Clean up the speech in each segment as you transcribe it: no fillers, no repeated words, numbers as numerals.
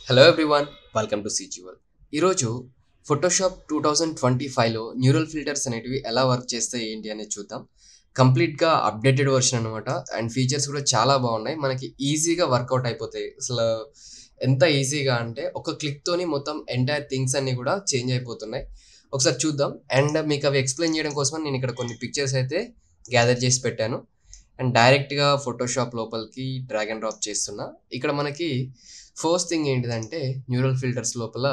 Hello everyone, welcome to సిజివల్. ఈరోజు Photoshop 2025లో neural filters అనేటివి ఎలా వర్క్ చేస్తాయి ఏంటి అనేది చూద్దాం. కంప్లీట్‌గా అప్డేటెడ్ వర్షన్ అనమాట. అండ్ ఫీచర్స్ కూడా చాలా బాగున్నాయి. మనకి ఈజీగా వర్కౌట్ అయిపోతాయి. ఎంత ఈజీగా అంటే ఒక క్లిక్‌తోని మొత్తం ఎంటైర్ థింగ్స్ అన్నీ కూడా చేంజ్ అయిపోతున్నాయి. ఒకసారి చూద్దాం. అండ్ మీకు అవి ఎక్స్‌ప్లెయిన్ చేయడం కోసం నేను ఇక్కడ కొన్ని పిక్చర్స్ అయితే గ్యాదర్ చేసి పెట్టాను. అండ్ డైరెక్ట్‌గా ఫోటోషాప్ లోపలికి డ్రాగ్ అండ్ డ్రాప్ చేస్తున్నా. ఇక్కడ మనకి ఫస్ట్ థింగ్ ఏంటిదంటే న్యూరల్ ఫిల్టర్స్ లోపల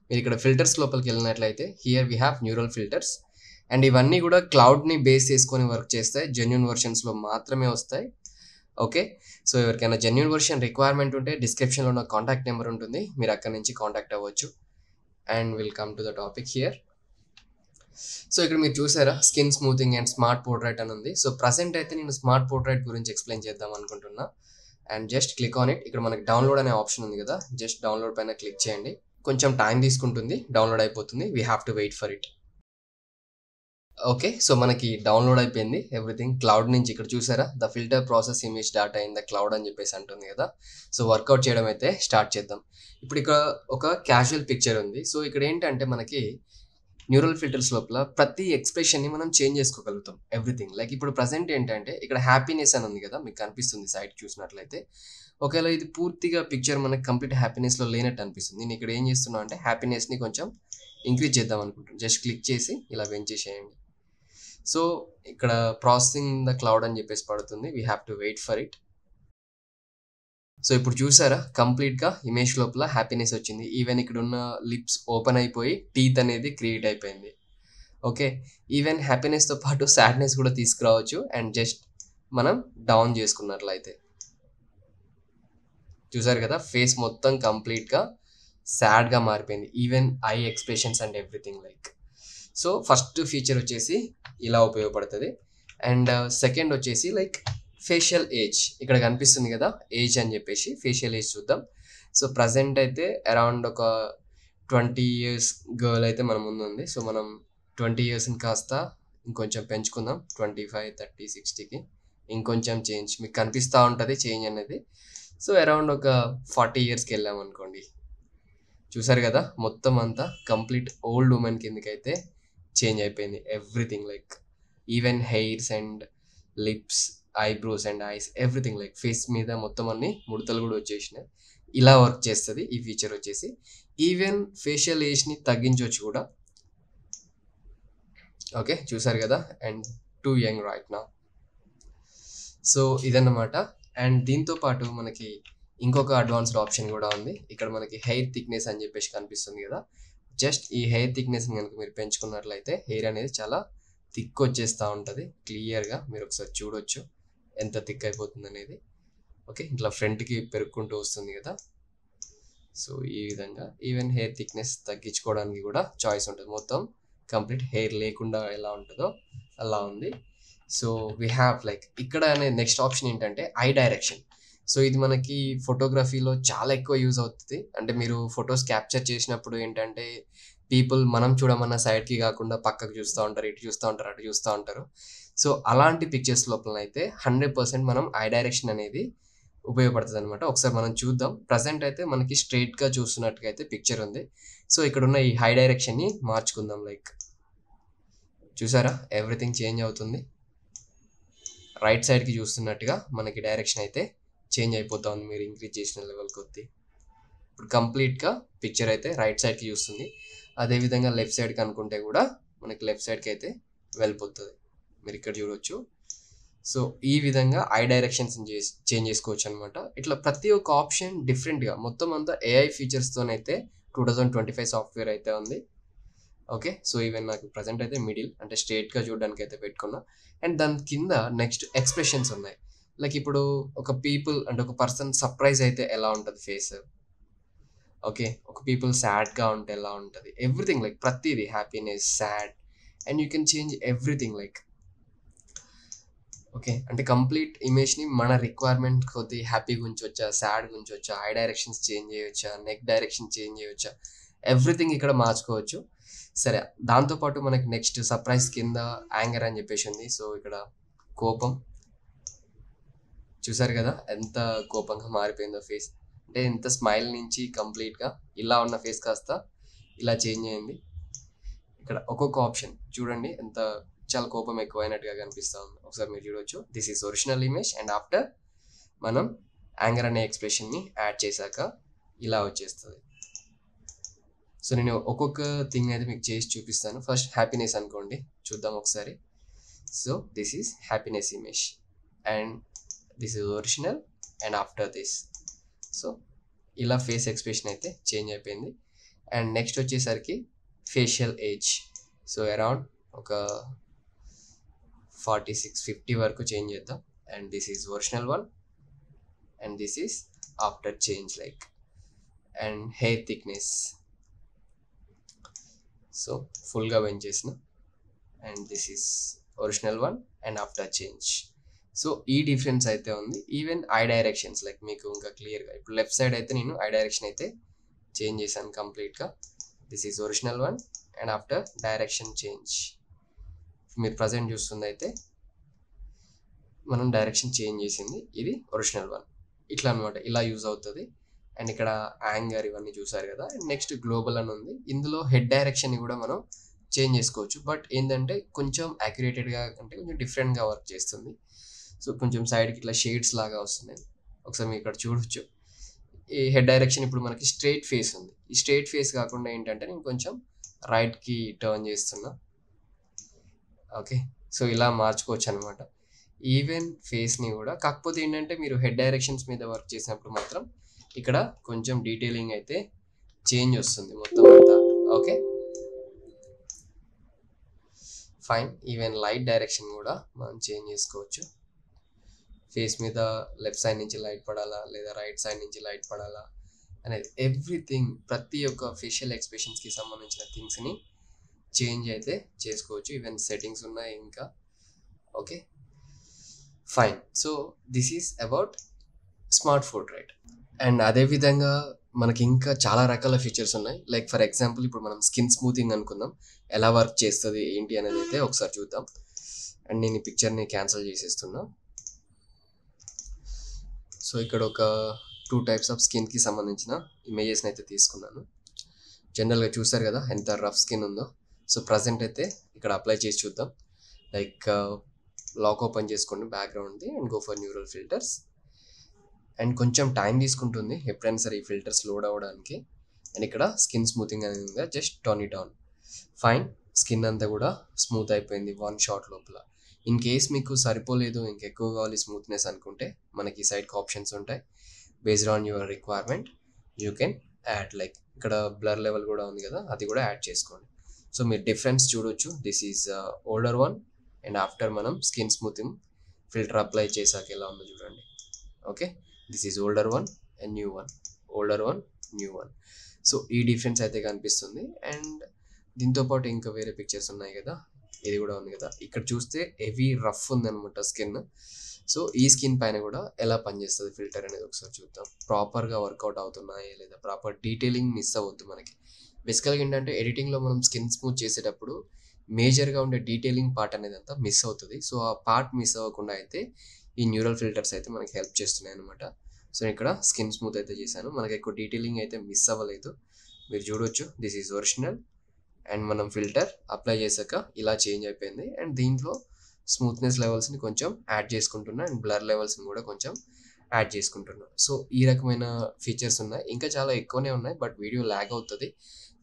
మీరు ఇక్కడ ఫిల్టర్స్ లోపలికి వెళ్ళినట్లయితే here we have neural filters. And ఇవన్నీ కూడా క్లౌడ్‌ని బేస్ చేసుకొని వర్క్ చేస్తాయి. జెన్యూన్ వెర్షన్స్‌లో మాత్రమే వస్తాయి. ఓకే. సో, ఎవరికైనా జెన్యూన్ వెర్షన్ రిక్వైర్మెంట్ ఉంటే డిస్క్రిప్షన్‌లో నా కాంటాక్ట్ నెంబర్ ఉంటుంది. మీరు అక్కడి నుంచి కాంటాక్ట్ అవ్వచ్చు. And will come to the topic here. So, ఇక్కడ మీరు చూసారా skin smoothing and smart portrait అని ఉంది. సో, ప్రెజెంట్ అయితే నేను స్మార్ట్ పోర్ట్రైట్ గురించి ఎక్స్‌ప్లెయిన్ చేద్దాం అనుకుంటున్నా. And just click on it. ఇక్కడ మనకి డౌన్లోడ్ అనే ఆప్షన్ ఉంది కదా! జస్ట్ డౌన్లోడ్ పైన క్లిక్ చేయండి. కొంచెం టైం తీసుకుంటుంది. డౌన్లోడ్ అయిపోతుంది. We have to wait for it. Okay. So, మనకి డౌన్లోడ్ అయిపోయింది ఎవ్రీథింగ్. క్లౌడ్ నుంచి ఇక్కడ చూసారా the filter process image data in the cloud అని చెప్పేసి అంటుంది కదా! సో, వర్కౌట్ చేయడం అయితే స్టార్ట్ చేద్దాం. ఇప్పుడు ఇక్కడ ఒక క్యాజువల్ పిక్చర్ ఉంది. సో, ఇక్కడ ఏంటంటే మనకి న్యూరల్ ఫిల్టర్స్ లోపల ప్రతి ఎక్స్‌ప్రెషన్‌ని మనం చేంజ్ చేసుకోగలుగుతాం ఎవ్రీథింగ్. లైక్ ఇప్పుడు ప్రెజెంట్ ఏంటంటే ఇక్కడ హ్యాపీనెస్ అని ఉంది కదా! మీకు కనిపిస్తుంది సైడ్ చూసినట్లయితే. ఒకవేళ ఇది పూర్తిగా పిక్చర్ మనకి కంప్లీట్ హ్యాపీనెస్‌లో లేనట్టు అనిపిస్తుంది. నేను ఇక్కడ ఏం చేస్తున్నా అంటే హ్యాపీనెస్‌ని కొంచెం ఇంక్రీజ్ చేద్దాం అనుకుంటున్నా. జస్ట్ క్లిక్ చేసి ఇలా పెంచేసేయండి. సో, ఇక్కడ ప్రాసెసింగ్ ద క్లౌడ్ అని చెప్పేసి పడుతుంది. We have to wait for it. So, ఇప్పుడు చూసారా కంప్లీట్‌గా ఇమేజ్ లోపల హ్యాపీనెస్ వచ్చింది. ఈవెన్ ఇక్కడున్న లిప్స్ ఓపెన్ అయిపోయి టీత్ అనేది క్రియేట్ అయిపోయింది. ఓకే. ఈవెన్ హ్యాపీనెస్‌తో పాటు సాడ్‌నెస్ కూడా తీసుకురావచ్చు. అండ్ జస్ట్ మనం డౌన్ చేసుకున్నట్లయితే. చూసారు కదా! ఫేస్ మొత్తం కంప్లీట్‌గా సాడ్‌గా మారిపోయింది. Even I expressions and everything like. So, first feature వచ్చేసి ఇలా ఉపయోగపడతది. అండ్ సెకండ్ వచ్చేసి లైక్ ఫేషియల్ ఏజ్. ఇక్కడ కనిపిస్తుంది కదా! ఏజ్ అని చెప్పేసి ఫేషియల్ ఏజ్ చూద్దాం. సో, ప్రెజెంట్ అయితే అరౌండ్ ఒక 20 ఇయర్స్ గర్ల్ అయితే మన ముందుంది. సో, మనం 20 ఇయర్స్‌ని కాస్త ఇంకొంచెం పెంచుకుందాం. 25, 30, 60కి ఇంకొంచెం చేంజ్ మీకు కనిపిస్తా ఉంటది చేంజ్ అనేది. సో, అరౌండ్ ఒక 40 ఇయర్స్‌కెళ్ళామనుకోండి. చూసారు కదా! మొత్తం అంతా కంప్లీట్ ఓల్డ్ వుమెన్ కిందకైతే చేంజ్ అయిపోయింది. Everything like even hairs and lips, eyebrows and ice everything like face మీద మొత్తం అన్ని ముడతలు కూడా వచ్చేసినాయి. ఇలా వర్క్ చేస్తది ఈ ఫీచర్ వచ్చేసి. ఈవెన్ ఫేషియల్ ఏజ్‌ని తగ్గించొచ్చు కూడా. ఓకే. చూసారు కదా! And two young right now. So, ఇదన్నమాట. అండ్ దీంతో పాటు మనకి ఇంకొక అడ్వాన్స్‌డ్ ఆప్షన్ కూడా ఉంది. ఇక్కడ మనకి హెయిర్ థిక్‌నెస్ అని చెప్పేసి కనిపిస్తుంది కదా! జస్ట్ ఈ హెయిర్ థిక్‌నెస్‌ని గనుక మీరు పెంచుకున్నట్లయితే హెయిర్ అనేది చాలా థిక్ వచ్చేస్తా ఉంటది. క్లియర్‌గా మీరు ఒకసారి చూడొచ్చు. ఎంత థిక్ అయిపోతుందనేది. ఓకే. ఇట్లా ఫ్రంట్‌కి పెరుక్కుంటూ వస్తుంది కదా! సో, ఈ విధంగా ఈవెన్ హెయిర్ థిక్‌నెస్ తగ్గించుకోవడానికి కూడా చాయిస్ ఉంటది. మొత్తం కంప్లీట్ హెయిర్ లేకుండా ఎలా ఉంటదో అలా ఉంది. సో, వి హావ్ లైక్ ఇక్కడ నెక్స్ట్ ఆప్షన్ ఏంటంటే ఐ డైరెక్షన్. సో, ఇది మనకి ఫోటోగ్రఫీలో చాలా ఎక్కువ యూజ్ అవుతది. అంటే మీరు ఫోటోస్ క్యాప్చర్ చేసినప్పుడు ఏంటంటే పీపుల్ మనం చూడమన్న సైడ్‌కి కాకుండా పక్కకు చూస్తా ఉంటారు. ఇటు చూస్తా ఉంటారు. అటు చూస్తా ఉంటారు. సో, అలాంటి పిక్చర్స్ లోపలనైతే 100% మనం ఐ డైరెక్షన్ అనేది ఉపయోగపడతదనమాట. ఒకసారి మనం చూద్దాం. ప్రెజెంట్ అయితే మనకి స్ట్రెయిట్‌గా చూస్తున్నట్టుగా అయితే పిక్చర్ ఉంది. సో, ఇక్కడున్న ఈ హై డైరెక్షన్‌ని మార్చుకుందాం లైక్. చూసారా? ఎవ్రీథింగ్ చేంజ్ అవుతుంది. రైట్ సైడ్‌కి చూస్తున్నట్టుగా మనకి డైరెక్షన్ అయితే చేంజ్ అయిపోతా ఉంది మీరు ఇంక్రీజ్ చేసిన లెవెల్ కొద్దీ. ఇప్పుడు కంప్లీట్‌గా పిక్చర్ అయితే రైట్ సైడ్‌కి చూస్తుంది. అదే విధంగా లెఫ్ట్ సైడ్‌కి అనుకుంటే కూడా మనకి లెఫ్ట్ సైడ్‌కి అయితే వెళ్ళిపోతది. మీరు ఇక్కడ చూడొచ్చు. సో, ఈ విధంగా ఐ డైరెక్షన్స్‌ని చేంజ్ చేసుకోవచ్చనమాట. ఇట్లా ప్రతి ఒక్క ఆప్షన్ డిఫరెంట్‌గా మొత్తం అంతా ఏఐ ఫీచర్స్‌తోనైతే 2025 సాఫ్ట్‌వేర్ అయితే ఉంది. ఓకే. సో, ఈవెన్ నాకు ప్రెజెంట్ అయితే మిడిల్ అంటే స్ట్రెయిట్‌గా చూడడానికైతే పెట్టుకున్నా. అండ్ దాని కింద నెక్స్ట్ ఎక్స్‌ప్రెషన్స్ ఉన్నాయి. లైక్ ఇప్పుడు ఒక పీపుల్ అంటే ఒక పర్సన్ సర్ప్రైజ్ అయితే ఎలా ఉంటది ఫేస్. ఓకే. ఒక పీపుల్ సాడ్‌గా ఉంటే ఎలా ఉంటది. ఎవ్రీథింగ్ లైక్ ప్రతీది happiness, sad and you can change everything like. Okay. అంటే కంప్లీట్ ఇమేజ్‌ని మన రిక్వైర్మెంట్ కొద్దీ హ్యాపీగా ఉంచొచ్చా, సాడ్‌గా ఉంచొచ్చా, ఐ డైరెక్షన్స్ చేంజ్ చేయొచ్చా, నెక్ డైరెక్షన్ చేంజ్ చేయొచ్చా, ఎవ్రీథింగ్ ఇక్కడ మార్చుకోవచ్చు. సరే. దాంతో పాటు మనకి నెక్స్ట్ సర్ప్రైజ్ కింద యాంగర్ అని చెప్పేసి ఉంది. సో, ఇక్కడ కోపం. చూసారు కదా! ఎంత కోపంగా మారిపోయిందో ఫేస్. అంటే ఇంత స్మైల్ నుంచి కంప్లీట్గా ఇలా ఉన్న ఫేస్ కాస్త ఇలా చేంజ్ అయింది. ఇక్కడ ఒక్కొక్క ఆప్షన్ చూడండి ఎంత చాలా కోపం ఎక్కువైనట్టుగా కనిపిస్తూ ఉంది. ఒకసారి మీరు చూడవచ్చు. This is original image and after మనం యాంగర్ అనే ఎక్స్ప్రెషన్ని యాడ్ చేశాక ఇలా వచ్చేస్తుంది. సో నేను ఒక్కొక్క థింగ్ అయితే మీకు చేసి చూపిస్తాను. ఫస్ట్ హ్యాపీనెస్ అనుకోండి, చూద్దాం ఒకసారి. So this is happiness image and this is original and after this. So ఇలా ఫేస్ ఎక్స్ప్రెషన్ అయితే చేంజ్ అయిపోయింది. అండ్ నెక్స్ట్ వచ్చేసరికి ఫేషియల్ ఏజ్. సో అరౌండ్ ఒక 46-50 వరకు చేంజ్ చేద్దాం. And this is original one and this is after change like. And hair thickness so ఫుల్గా పెంచేసిన and this is original one and after change. So ఈ difference అయితే ఉంది. Even I directions like మీకు ఇంకా క్లియర్గా ఇప్పుడు లెఫ్ట్ సైడ్ అయితే నేను ఐ డైరెక్షన్ అయితే చేంజ్ చేశాను కంప్లీట్గా. This is original one and after direction change. మీరు ప్రజెంట్ చూస్తుంది అయితే మనం డైరెక్షన్ చేంజ్ చేసింది, ఇది ఒరిజినల్ వన్. ఇట్లా అనమాట, ఇలా యూజ్ అవుతుంది. అండ్ ఇక్కడ యాంగర్ ఇవన్నీ చూసారు కదా. అండ్ నెక్స్ట్ గ్లోబల్ అని ఉంది. ఇందులో హెడ్ డైరెక్షన్ని కూడా మనం చేంజ్ చేసుకోవచ్చు. బట్ ఏంటంటే కొంచెం యాక్యురేటెడ్గా అంటే కొంచెం డిఫరెంట్గా వర్క్ చేస్తుంది. సో కొంచెం సైడ్కి ఇట్లా షేడ్స్ లాగా వస్తున్నాయి. ఒకసారి మీరు ఇక్కడ చూడొచ్చు. ఈ హెడ్ డైరెక్షన్ ఇప్పుడు మనకి స్ట్రైట్ ఫేస్ ఉంది. ఈ స్ట్రైట్ ఫేస్ కాకుండా ఏంటంటే నేను కొంచెం రైట్కి టర్న్ చేస్తున్నా. ఓకే, సో ఇలా మార్చుకోవచ్చు అనమాట ఈవెన్ ఫేస్ని కూడా. కాకపోతే ఏంటంటే మీరు హెడ్ డైరెక్షన్స్ మీద వర్క్ చేసినప్పుడు మాత్రం ఇక్కడ కొంచెం డీటెయిలింగ్ అయితే చేంజ్ వస్తుంది మొత్తం అంతా. Okay fine. Even light direction కూడా మనం చేంజ్ చేసుకోవచ్చు. ఫేస్ మీద లెఫ్ట్ సైడ్ నుంచి లైట్ పడాలా లేదా రైట్ సైడ్ నుంచి లైట్ పడాలా అనేది ఎవ్రీథింగ్, ప్రతి ఒక్క ఫేషియల్ ఎక్స్ప్రెషన్స్కి సంబంధించిన థింగ్స్ని చేంజ్ అయితే చేసుకోవచ్చు. ఈవెన్ సెట్టింగ్స్ ఉన్నాయి ఇంకా. Okay fine. So this is about smart portrait. And అదేవిధంగా మనకి ఇంకా చాలా రకాల ఫీచర్స్ ఉన్నాయి. లైక్ ఫర్ ఎగ్జాంపుల్ ఇప్పుడు మనం స్కిన్ స్మూతింగ్ అనుకుందాం, ఎలా వర్క్ చేస్తుంది ఏంటి అనేది అయితే ఒకసారి చూద్దాం. అండ్ నేను ఈ పిక్చర్ని క్యాన్సిల్ చేసేస్తున్నా. సో ఇక్కడ ఒక 2 టైప్స్ ఆఫ్ స్కిన్కి సంబంధించిన ఇమేజెస్ని అయితే తీసుకున్నాను. జనరల్గా చూసారు కదా ఎంత రఫ్ స్కిన్ ఉందో. సో ప్రజెంట్ అయితే ఇక్కడ అప్లై చేసి చూద్దాం. లైక్ లాక్ ఓపెన్ చేసుకోండి బ్యాక్గ్రౌండ్ది and go for neural filters. And కొంచెం టైం తీసుకుంటుంది ఎప్పుడైనా సరే ఈ ఫిల్టర్స్ లోడ్ అవ్వడానికి. అండ్ ఇక్కడ స్కిన్ స్మూతింగ్ అనేది ఉంది, just turn it on. Fine, skin అంతా కూడా స్మూత్ అయిపోయింది 1 షాట్ లోపల. ఇన్ కేస్ మీకు సరిపోలేదు ఇంకెక్కువ కావాలి స్మూత్నెస్ అనుకుంటే మనకి సైడ్కి ఆప్షన్స్ ఉంటాయి. Based on your requirement you can add. Like ఇక్కడ బ్లర్ లెవెల్ కూడా ఉంది కదా, అది కూడా యాడ్ చేసుకోండి. సో మీరు డిఫరెన్స్ చూడొచ్చు. This is older one and after మనం స్కిన్ స్మూతింగ్ ఫిల్టర్ అప్లై చేశాక ఎలా ఉందో చూడండి. Okay, this is older one and new one, older one new one. So ఈ డిఫరెన్స్ అయితే కనిపిస్తుంది. అండ్ దీంతోపాటు ఇంకా వేరే పిక్చర్స్ ఉన్నాయి కదా, ఇది కూడా ఉంది కదా. ఇక్కడ చూస్తే హెవీ రఫ్ ఉందన్నమాట స్కిన్. సో ఈ స్కిన్ పైన కూడా ఎలా పనిచేస్తుంది ఫిల్టర్ అనేది ఒకసారి చూద్దాం. ప్రాపర్గా వర్కౌట్ అవుతున్నాయా లేదా, ప్రాపర్ డీటెయిలింగ్ మిస్ అవ్వద్దు మనకి. బేసికల్గా ఏంటంటే ఎడిటింగ్లో మనం స్కిన్ స్మూత్ చేసేటప్పుడు మేజర్గా ఉండే డీటెయిలింగ్ పార్ట్ అనేది అంతా మిస్ అవుతుంది. సో ఆ పార్ట్ మిస్ అవ్వకుండా అయితే ఈ న్యూరల్ ఫిల్టర్స్ అయితే మనకి హెల్ప్ చేస్తున్నాయి అనమాట. సో ఇక్కడ స్కిన్ స్మూత్ అయితే చేశాను, మనకి ఎక్కువ డీటెయిలింగ్ అయితే మిస్ అవ్వలేదు. మీరు చూడొచ్చు దిస్ ఈజ్ ఒరిజినల్. అండ్ మనం ఫిల్టర్ అప్లై చేశాక ఇలా చేంజ్ అయిపోయింది. అండ్ దీంట్లో స్మూత్నెస్ లెవెల్స్ని కొంచెం యాడ్ చేసుకుంటున్నా అండ్ బ్లర్ లెవెల్స్ని కూడా కొంచెం యాడ్ చేసుకుంటున్నా. సో ఈ రకమైన ఫీచర్స్ ఉన్నాయి, ఇంకా చాలా ఎక్కువనే ఉన్నాయి. బట్ వీడియో ల్యాగ్ అవుతుంది.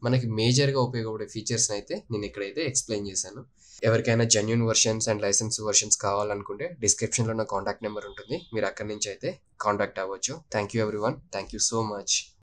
మనకి మేజర్గా ఉపయోగపడే ఫీచర్స్ని అయితే నేను ఇక్కడైతే ఎక్స్ప్లెయిన్ చేశాను. ఎవరికైనా genuine versions and license versions కావాలనుకుంటే డిస్క్రిప్షన్లో నా కాంటాక్ట్ నెంబర్ ఉంటుంది, మీరు అక్కడి నుంచి అయితే కాంటాక్ట్ అవ్వచ్చు. Thank you everyone, thank you so much.